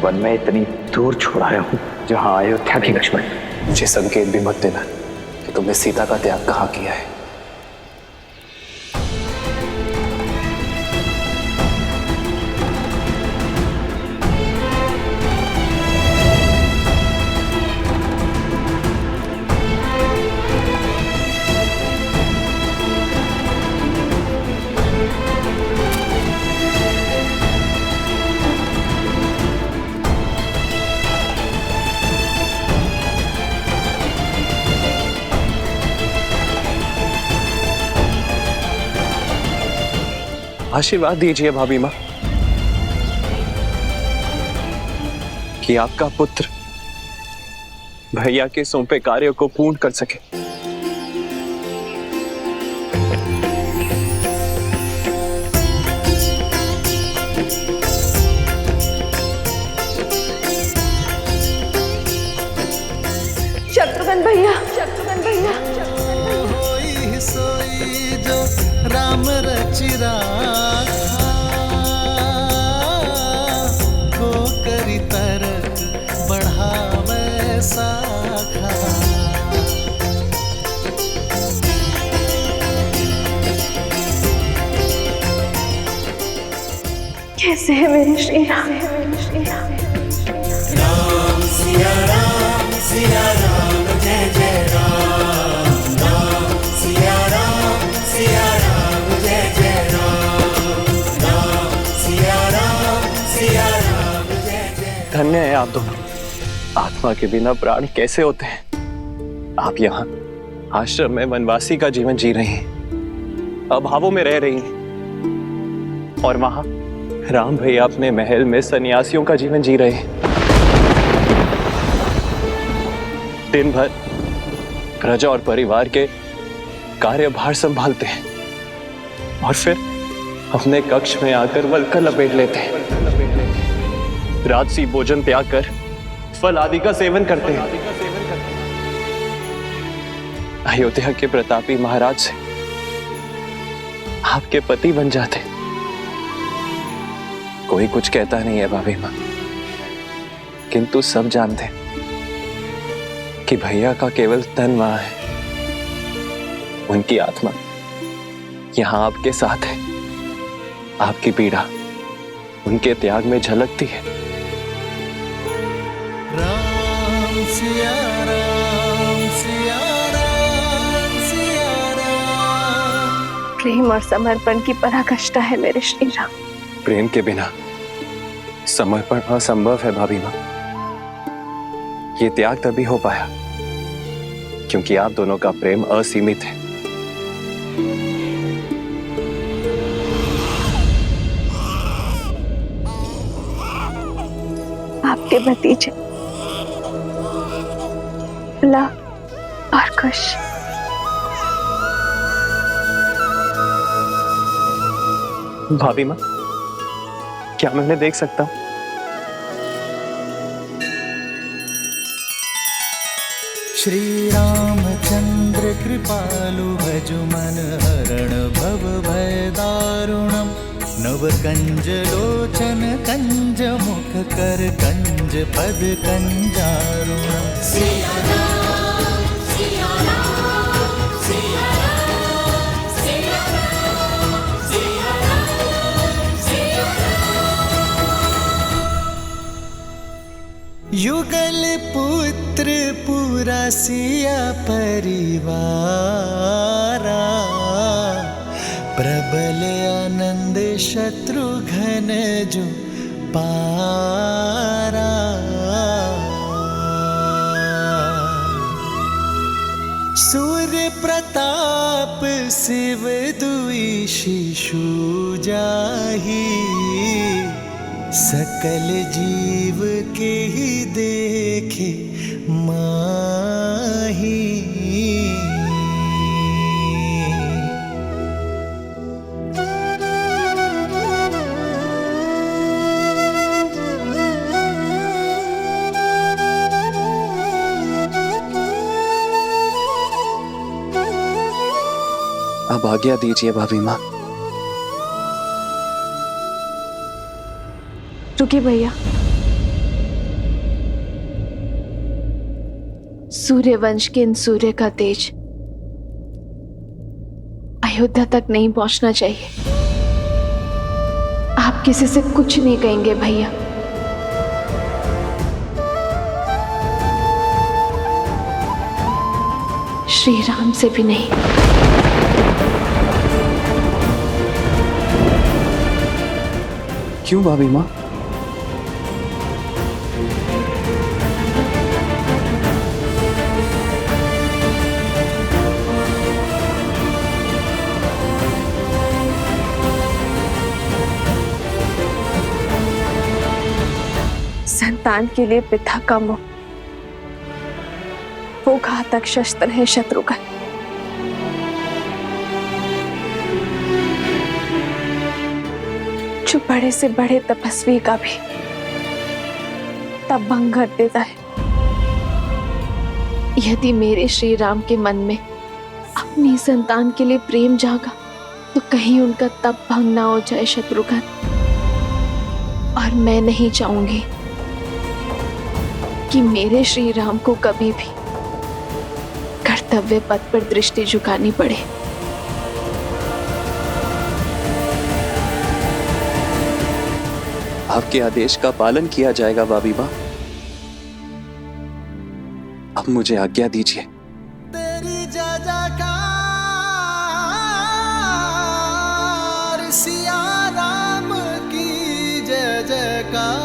One में इतनी दूर छोड़ आया हूँ जहाँ अयोध्या की लक्ष्मण। मुझे संकेत भी मत देना कि तुमने सीता का त्याग कहाँ किया है। आशीर्वाद दीजिए भाभी माँ कि आपका पुत्र भैया के सौंपे कार्य को पूर्ण कर सके। शत्रुघ्न भैया, शत्रुघ्न भैया, सोई जो राम रचिरा को करी तरक बढ़ावे साखा। कैसे है मेरे श्री राम, मेरे श्री राम। राम सिया राम, सिया राम, जय जय राम। राम सिया राम, सिया राम, जय जय राम। राम सिया राम, सिया राम, जय जय। धन्य है आप दोनों। आत्मा के बिना प्राण कैसे होते हैं। आप यहाँ आश्रम में वनवासी का जीवन जी रही हैं, अभावों में रह रही हैं, और वहां राम भैया अपने महल में सन्यासियों का जीवन जी रहे हैं। दिन भर प्रजा और परिवार के कार्यभार संभालते हैं और फिर अपने कक्ष में आकर वल्कल लपेट लेते हैं। राजसी भोजन त्याग कर फल आदि का सेवन करते हैं। अयोध्या के प्रतापी महाराज से आपके पति बन जाते। कोई कुछ कहता नहीं है भाभी माँ, किंतु सब जानते हैं कि भैया का केवल तन वहां है, उनकी आत्मा यहां आपके साथ है। आपकी पीड़ा उनके त्याग में झलकती है। राम सिया राम, सिया राम, सिया राम। प्रेम और समर्पण की पराकाष्ठा है मेरे श्री राम। प्रेम के बिना समर्पण असंभव है भाभी माँ। ये त्याग तभी हो पाया क्योंकि आप दोनों का प्रेम असीमित है। आपके भतीजे भला और खुश। भाभी माँ, क्या मैं उन्हें देख सकता हूँ? श्री रामचंद्र कृपालु भजु मन हरण भव भय दारुणम। नव कंज लोचन कंज मुख कर कंज पद कंजारुणम। सिया राम, सिया राम, सिया राम, सिया राम, सिया राम, सिया राम। युगल पुत्र पूरा सिया परिवारा। प्रबल आनंद शत्रुघ्न जो पारा। सूर्य प्रताप शिव दुई शिशु जाहि। सकल जीव के ही देखे माही। अब आज्ञा दीजिए भाभी माँ। रुकिए भैया, सूर्यवंश के इन सूर्य का तेज अयोध्या तक नहीं पहुंचना चाहिए। आप किसी से कुछ नहीं कहेंगे भैया। श्री राम से भी नहीं। क्यों भाभी माँ? संतान के लिए पिता का मोह वो घातक शस्त्र है शत्रुघ्न। जो बड़े से बड़े तपस्वी का भी तब भंग कर देता है। यदि मेरे श्री राम के मन में अपनी संतान के लिए प्रेम जागा तो कहीं उनका तप भंग ना हो जाए शत्रुघ्न। और मैं नहीं चाहूंगी कि मेरे श्री राम को कभी भी कर्तव्य पथ पर दृष्टि झुकानी पड़े। आपके आदेश का पालन किया जाएगा भाभी माँ। अब मुझे आज्ञा दीजिए। तेरी जय जयकार सिया राम की जय जयकार।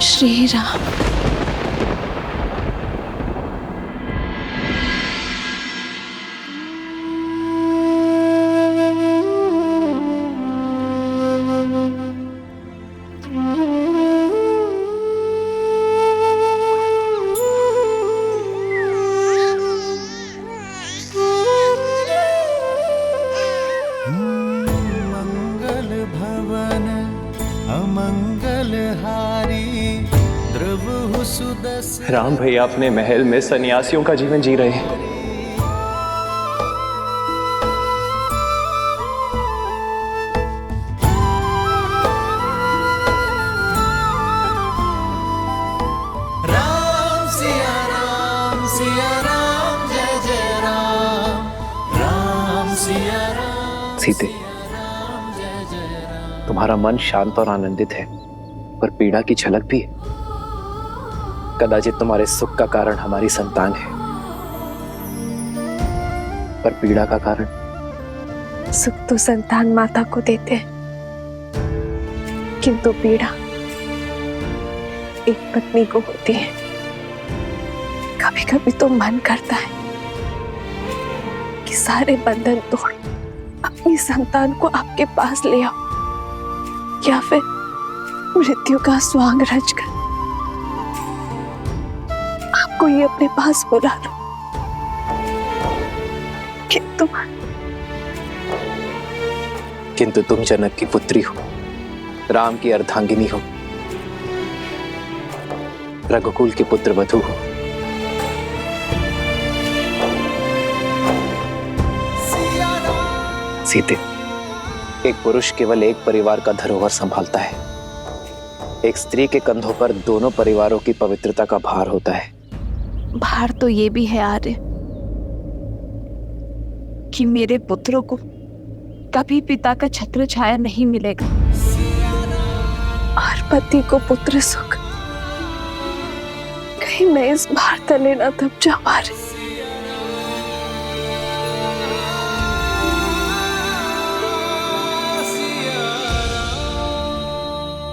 श्री राम। मंगल भवन अमंगल हारी द्रव सुदस। राम भैया अपने महल में सन्यासियों का जीवन जी रहे हैं। राम सिया राम जय जय राम। राम सिया राम सीते, तुम्हारा मन शांत और आनंदित है, पर पीड़ा की झलक भी है। कदाचित तुम्हारे सुख का कारण हमारी संतान है, पर पीड़ा का कारण। सुख तो संतान माता को देते हैं, किंतु पीड़ा एक पत्नी को होती है। कभी कभी तो मन करता है कि सारे बंधन तोड़ अपनी संतान को आपके पास ले आओ, या फिर मृत्यु का स्वांग रचकर आपको ही अपने पास बुला लो। किंतु तुम जनक की पुत्री हो, राम की अर्धांगिनी हो, रघुकुल की पुत्र वधू हो। सीते, एक पुरुष केवल एक परिवार का धरोहर संभालता है। एक स्त्री के कंधों पर दोनों परिवारों की पवित्रता का भार होता है। भार तो ये भी है आर्य कि मेरे पुत्रों को कभी पिता का छत्र छाया नहीं मिलेगा, और पति को पुत्र सुख। कहीं मैं इस भार तले ना दब जाऊं आर्य।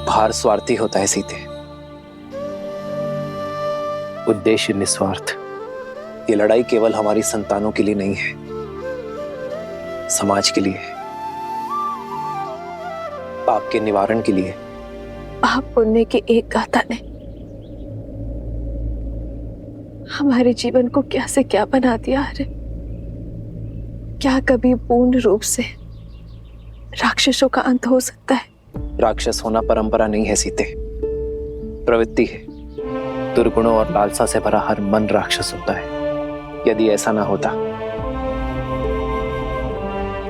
भार स्वार्थी होता है सीते, उद्देश्य निस्वार्थ। ये लड़ाई केवल हमारी संतानों के लिए नहीं है, समाज के लिए है, पाप के निवारण के लिए। पाप पुण्य की एक गाथा ने हमारे जीवन को क्या से क्या बना दिया। अरे क्या कभी पूर्ण रूप से राक्षसों का अंत हो सकता है? राक्षस होना परंपरा नहीं है सीते, प्रवृत्ति है। दुर्गुणों और लालसा से भरा हर मन राक्षस होता है। यदि ऐसा ना होता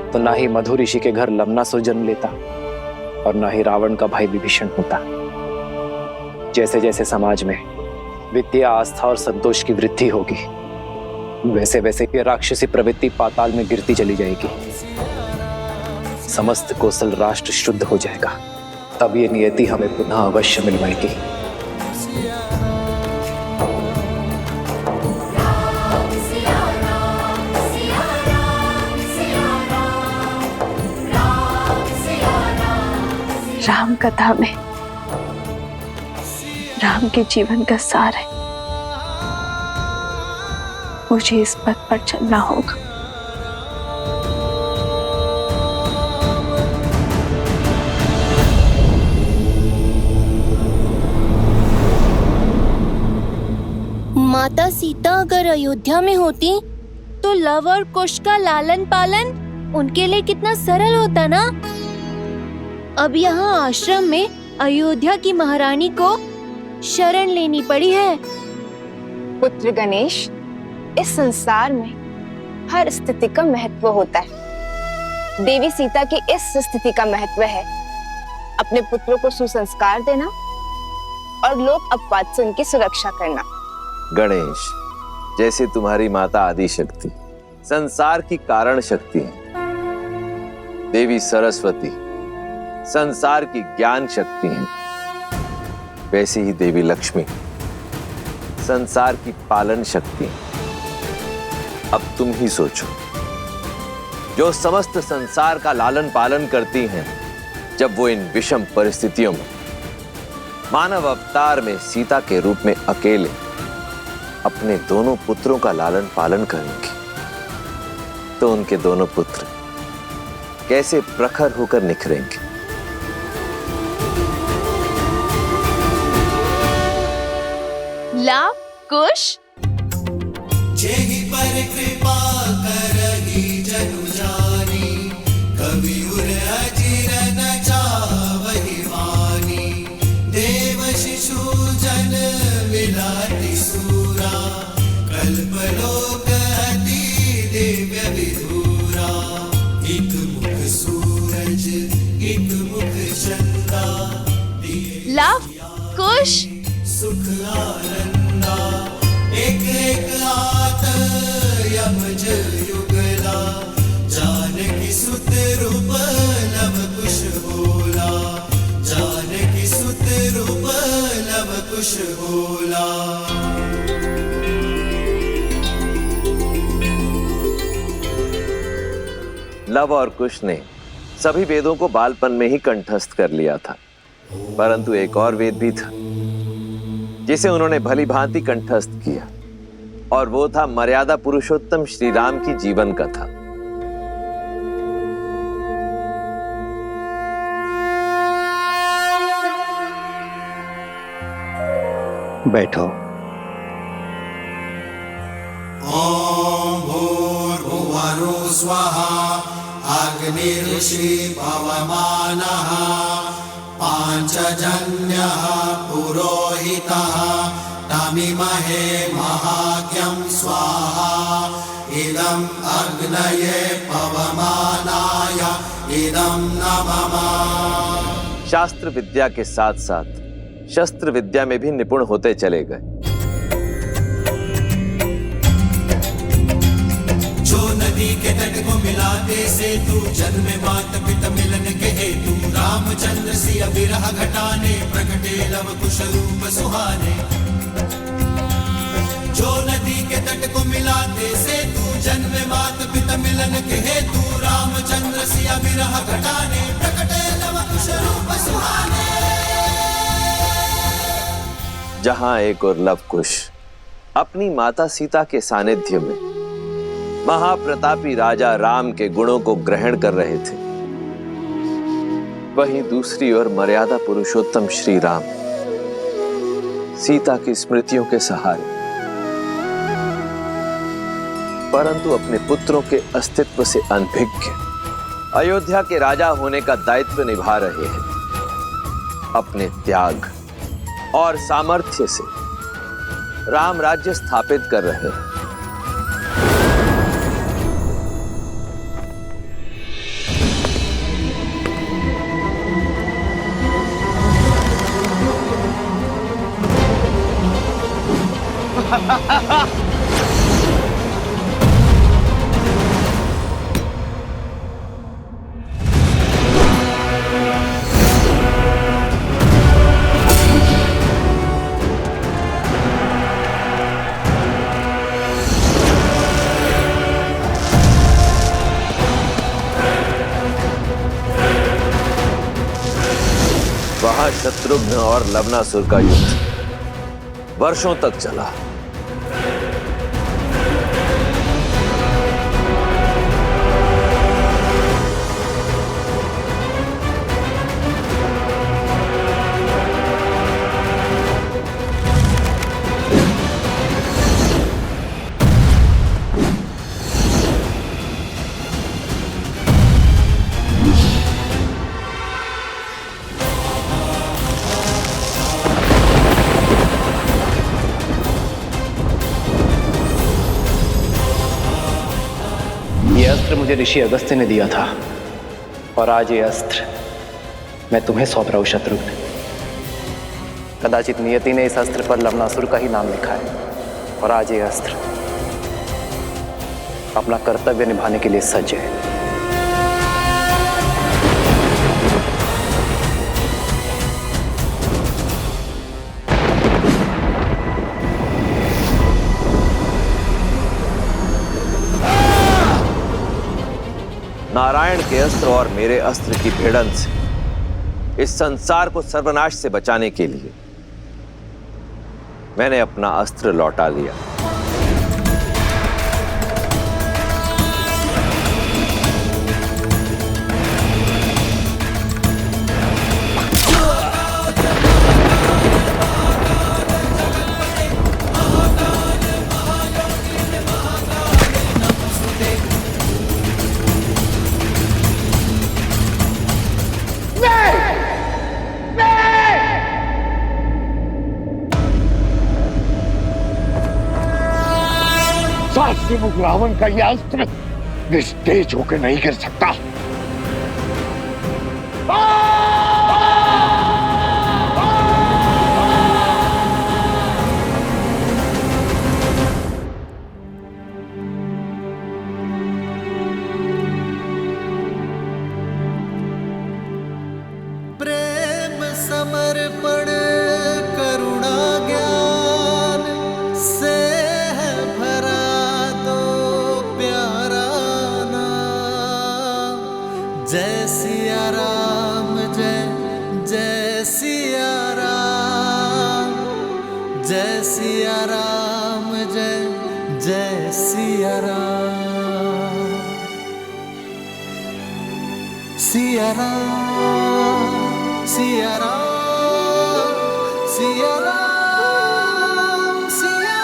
तो ना ही मधु ऋषि के घर लवनासुर जन्म लेता और ना ही रावण का भाई विभीषण होता। जैसे जैसे समाज में विद्या, आस्था और संतोष की वृद्धि होगी, वैसे वैसे ये राक्षसी प्रवृत्ति पाताल में गिरती चली जाएगी। समस्त कौशल राष्ट्र शुद्ध हो जाएगा। तब ये नियति हमें पुनः अवश्य मिलवाएगी। राम कथा में राम के जीवन का सार है। मुझे इस पथ पर चलना होगा। माता सीता अगर अयोध्या में होती तो लव और कुश का लालन पालन उनके लिए कितना सरल होता ना। अब यहाँ आश्रम में अयोध्या की महारानी को शरण लेनी पड़ी है। पुत्र गणेश, इस संसार में हर स्थिति का महत्व होता है। देवी सीता की इस स्थिति का महत्व है अपने पुत्रों को सुसंस्कार देना और लोक अपवाद से उनकी सुरक्षा करना। गणेश, जैसे तुम्हारी माता आदि शक्ति संसार की कारण शक्ति है, देवी सरस्वती संसार की ज्ञान शक्ति है, वैसे ही देवी लक्ष्मी संसार की पालन शक्ति है। अब तुम ही सोचो, जो समस्त संसार का लालन पालन करती हैं, जब वो इन विषम परिस्थितियों में मानव अवतार में सीता के रूप में अकेले अपने दोनों पुत्रों का लालन पालन करेंगे, तो उनके दोनों पुत्र कैसे प्रखर होकर निखरेंगे। लव कुश जेहि पर कृपा करहि जनु जानी, कवि उर अजिर न जावहि वानी। देव शिशु जन विलाति सूरा, कल्पलोक अति दिव्य विधूरा। एक मुख सूरज एक मुख चंदा, लव कुश सुख आनंदा। एक एक आत यमज युगला, जानकी सुत रूप लव कुश बोला। जानकी सुत रूप लव कुश बोला। लव और कुश ने सभी वेदों को बालपन में ही कंठस्थ कर लिया था, परंतु एक और वेद भी था जिसे उन्होंने भली भांति कंठस्थ किया, और वो था मर्यादा पुरुषोत्तम श्री राम की जीवन कथा। बैठो। ओम भूर्भुवः स्वः, अग्निर्षि पवमानः, पांचजन्यः पुरोहितः। तमिमहे महाज्ञं स्वाहा, इदं अग्नये पवमानाय, इदं नमः। शास्त्र विद्या के साथ साथ शस्त्र विद्या में भी निपुण होते चले गए। जो नदी के तट को मिलाते सेतु, जन्म मात पिता मिलन के हेतु। रामचंद्र सिया विरह घटाने, प्रकटे लव कुश रूप सुहाने। जो नदी के तट को मिलाते सेतु, जन्म मात पिता मिलन के हेतु। रामचंद्र सिया विरह घटाने, प्रकटे लव कुश रूप सुहाने। जहां एक और लव कुश अपनी माता सीता के सानिध्य में महाप्रतापी राजा राम के गुणों को ग्रहण कर रहे थे, वहीं दूसरी ओर मर्यादा पुरुषोत्तम श्री राम सीता की स्मृतियों के सहारे परंतु अपने पुत्रों के अस्तित्व से अनभिज्ञ अयोध्या के राजा होने का दायित्व निभा रहे हैं। अपने त्याग और सामर्थ्य से राम राज्य स्थापित कर रहे हैं। वहां शत्रुघ्न और लवनासुर का युद्ध वर्षों तक चला। ये अस्त्र मुझे ऋषि अगस्त्य ने दिया था और आज ये अस्त्र मैं तुम्हें सौंप रहा हूं शत्रुघ्न। कदाचित नियति ने इस अस्त्र पर लवनासुर का ही नाम लिखा है और आज ये अस्त्र अपना कर्तव्य निभाने के लिए सज्ज है। नारायण के अस्त्र और मेरे अस्त्र की भिड़ंत से इस संसार को सर्वनाश से बचाने के लिए मैंने अपना अस्त्र लौटा लिया। सहस्त्रमुख रावण का यह अस्त्र निस्तेज होकर नहीं गिर सकता। प्रेम समर्पण करुणा ज्ञान से है भरा दो प्यारा नाम। जय सिया राम जय जय सिया राम, जय सिया राम जय जय सिया राम। सिया राम सिया राम सिया राम सिया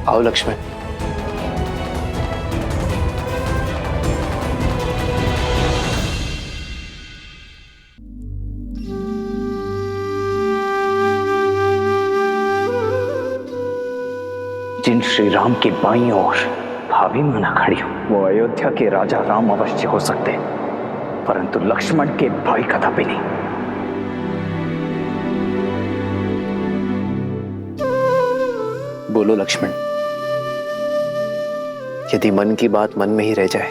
आओ लक्ष्मण। जिन श्री राम की बाईं ओर भाभी माना खड़ी हो वो अयोध्या के राजा राम अवश्य हो सकते, परंतु लक्ष्मण के भाई कदापि नहीं। बोलो लक्ष्मण, यदि मन की बात मन में ही रह जाए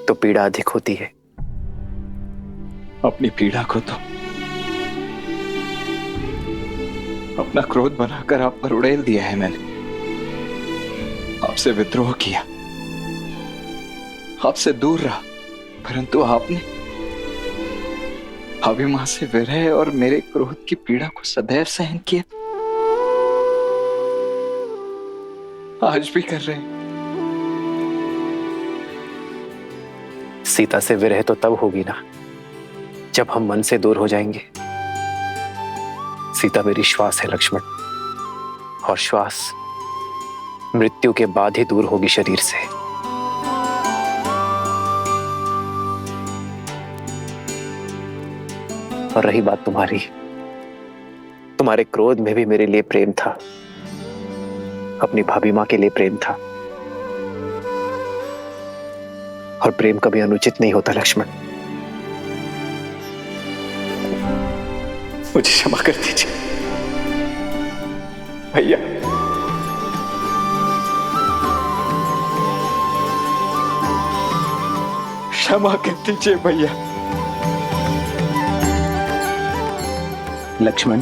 तो पीड़ा अधिक होती है। अपनी पीड़ा को तो अपना क्रोध बनाकर आप पर उड़ेल दिया है मैंने। आपसे विद्रोह किया, आपसे दूर रहा, परंतु आपने भाभी मां से विरह और मेरे क्रोध की पीड़ा को सदैव सहन किया, आज भी कर रहे हैं। सीता से विरह तो तब होगी ना जब हम मन से दूर हो जाएंगे। सीता मेरी श्वास है लक्ष्मण, और श्वास मृत्यु के बाद ही दूर होगी शरीर से। और रही बात तुम्हारी, तुम्हारे क्रोध में भी मेरे लिए प्रेम था, अपनी भाभी मां के लिए प्रेम था। और प्रेम कभी अनुचित नहीं होता लक्ष्मण। मुझे क्षमा कर दीजिए भैया। क्षमा कर दीजिए भैया। लक्ष्मण,